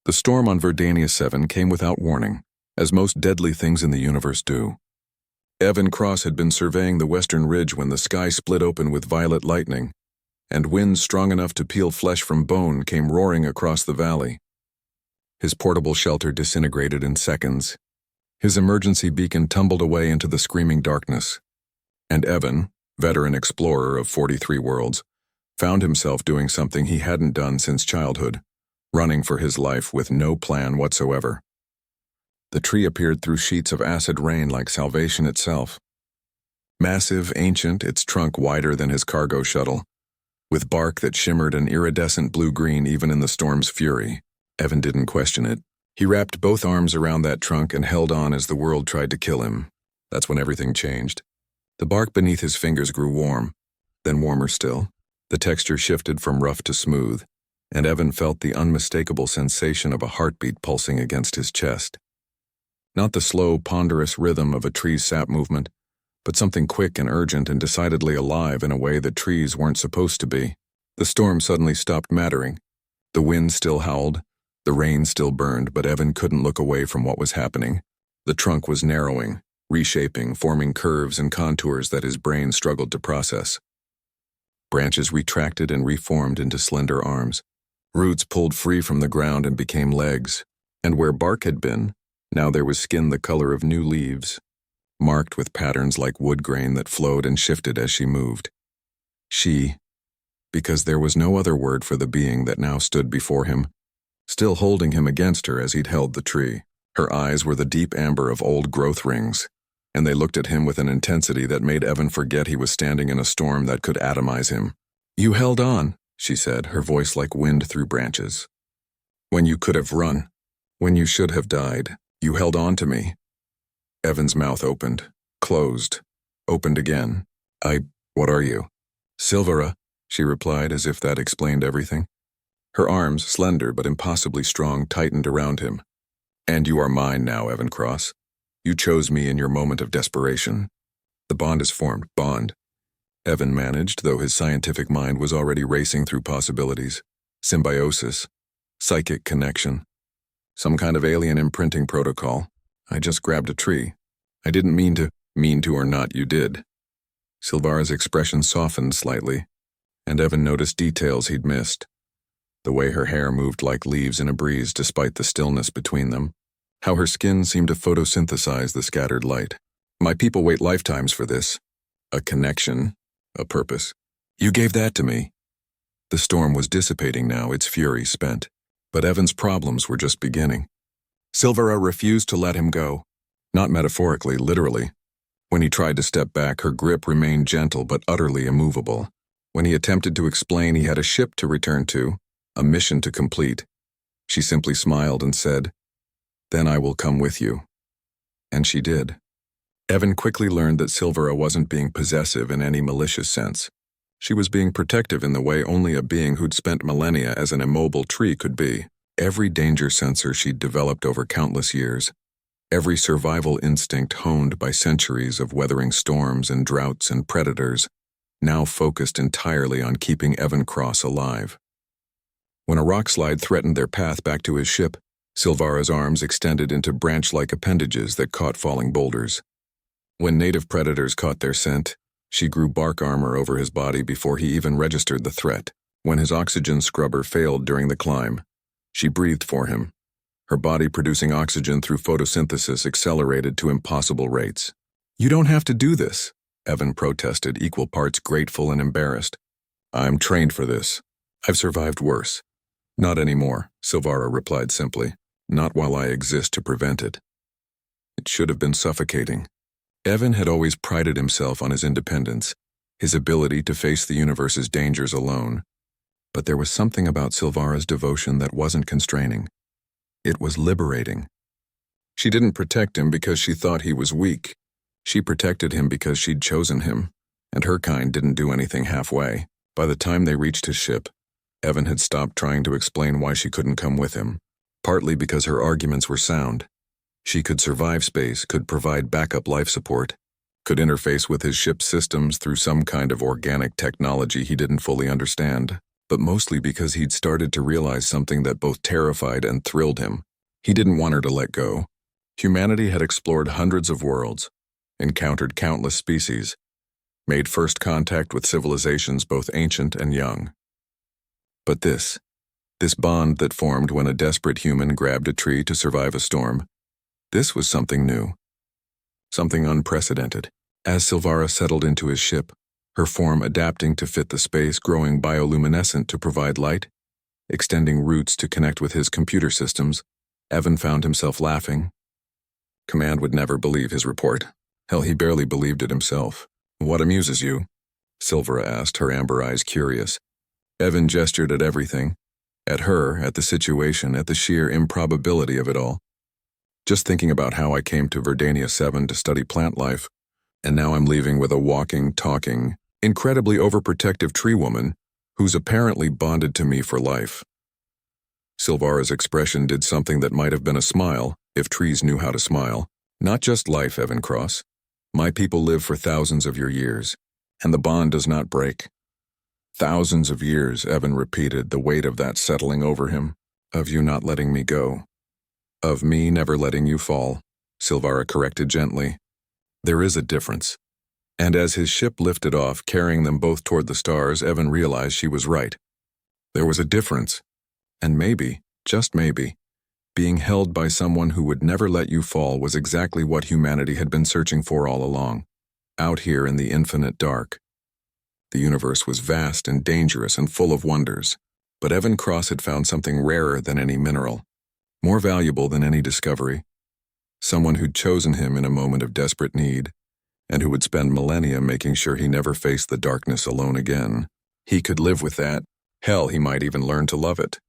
The storm on Verdania 7 came without warning, as most deadly things in the universe do. Evan Cross had been surveying the western ridge when the sky split open with violet lightning, and winds strong enough to peel flesh from bone came roaring across the valley. His portable shelter disintegrated in seconds. His emergency beacon tumbled away into the screaming darkness. And Evan, veteran explorer of 43 worlds, found himself doing something he hadn't done since childhood, running for his life with no plan whatsoever. The tree appeared through sheets of acid rain like salvation itself. Massive, ancient, its trunk wider than his cargo shuttle, with bark that shimmered an iridescent blue-green even in the storm's fury. Evan didn't question it. He wrapped both arms around that trunk and held on as the world tried to kill him. That's when everything changed. The bark beneath his fingers grew warm, then warmer still. The texture shifted from rough to smooth, and Evan felt the unmistakable sensation of a heartbeat pulsing against his chest. Not the slow, ponderous rhythm of a tree's sap movement, but something quick and urgent and decidedly alive in a way that trees weren't supposed to be. The storm suddenly stopped mattering. The wind still howled, the rain still burned, but Evan couldn't look away from what was happening. The trunk was narrowing, reshaping, forming curves and contours that his brain struggled to process. Branches retracted and reformed into slender arms. Roots pulled free from the ground and became legs, and where bark had been, now there was skin the color of new leaves, marked with patterns like wood grain that flowed and shifted as she moved. She, because there was no other word for the being that now stood before him, still holding him against her as he'd held the tree. Her eyes were the deep amber of old growth rings, and they looked at him with an intensity that made Evan forget he was standing in a storm that could atomize him. "You held on," she said, her voice like wind through branches. "When you could have run, when you should have died, you held on to me." Evan's mouth opened, closed, opened again. What are you?" "Silvera," she replied, as if that explained everything. Her arms, slender but impossibly strong, tightened around him. "And you are mine now, Evan Cross. You chose me in your moment of desperation. The bond is formed, bond." Evan managed, though his scientific mind was already racing through possibilities. Symbiosis, psychic connection, some kind of alien imprinting protocol. "I just grabbed a tree. I didn't mean to or not, you did." Silvara's expression softened slightly, and Evan noticed details he'd missed. The way her hair moved like leaves in a breeze despite the stillness between them. How her skin seemed to photosynthesize the scattered light. "My people wait lifetimes for this. A connection, a purpose. You gave that to me." The storm was dissipating now, its fury spent. But Evan's problems were just beginning. Silvera refused to let him go. Not metaphorically, literally. When he tried to step back, her grip remained gentle but utterly immovable. When he attempted to explain he had a ship to return to, a mission to complete, she simply smiled and said, "Then I will come with you." And she did. Evan quickly learned that Silvera wasn't being possessive in any malicious sense. She was being protective in the way only a being who'd spent millennia as an immobile tree could be. Every danger sensor she'd developed over countless years, every survival instinct honed by centuries of weathering storms and droughts and predators, now focused entirely on keeping Evan Cross alive. When a rockslide threatened their path back to his ship, Silvara's arms extended into branch-like appendages that caught falling boulders. When native predators caught their scent, she grew bark armor over his body before he even registered the threat. When his oxygen scrubber failed during the climb, she breathed for him, her body producing oxygen through photosynthesis accelerated to impossible rates. "You don't have to do this," Evan protested, equal parts grateful and embarrassed. "I'm trained for this. I've survived worse." "Not anymore," Silvara replied simply. "Not while I exist to prevent it." It should have been suffocating. Evan had always prided himself on his independence, his ability to face the universe's dangers alone. But there was something about Silvara's devotion that wasn't constraining. It was liberating. She didn't protect him because she thought he was weak. She protected him because she'd chosen him, and her kind didn't do anything halfway. By the time they reached his ship, Evan had stopped trying to explain why she couldn't come with him, partly because her arguments were sound. She could survive space, could provide backup life support, could interface with his ship's systems through some kind of organic technology he didn't fully understand. but mostly because he'd started to realize something that both terrified and thrilled him. He didn't want her to let go. Humanity had explored hundreds of worlds, encountered countless species, made first contact with civilizations both ancient and young. But this bond that formed when a desperate human grabbed a tree to survive a storm, this was something new, something unprecedented. As Silvara settled into his ship, her form adapting to fit the space, growing bioluminescent to provide light, extending roots to connect with his computer systems, Evan found himself laughing. Command would never believe his report. Hell, he barely believed it himself. "What amuses you?" Silvera asked, her amber eyes curious. Evan gestured at everything. At her, at the situation, at the sheer improbability of it all. "Just thinking about how I came to Verdania 7 to study plant life, and now I'm leaving with a walking, talking, incredibly overprotective tree woman who's apparently bonded to me for life." Silvara's expression did something that might have been a smile, if trees knew how to smile. "Not just life, Evan Cross. My people live for thousands of your years, and the bond does not break." "Thousands of years," Evan repeated, the weight of that settling over him. "Of you not letting me go. Of me never letting you fall," Silvara corrected gently. "There is a difference." And as his ship lifted off, carrying them both toward the stars, Evan realized she was right. There was a difference. And maybe, just maybe, being held by someone who would never let you fall was exactly what humanity had been searching for all along, out here in the infinite dark. The universe was vast and dangerous and full of wonders, but Evan Cross had found something rarer than any mineral, more valuable than any discovery, someone who'd chosen him in a moment of desperate need, and who would spend millennia making sure he never faced the darkness alone again. He could live with that. Hell, he might even learn to love it.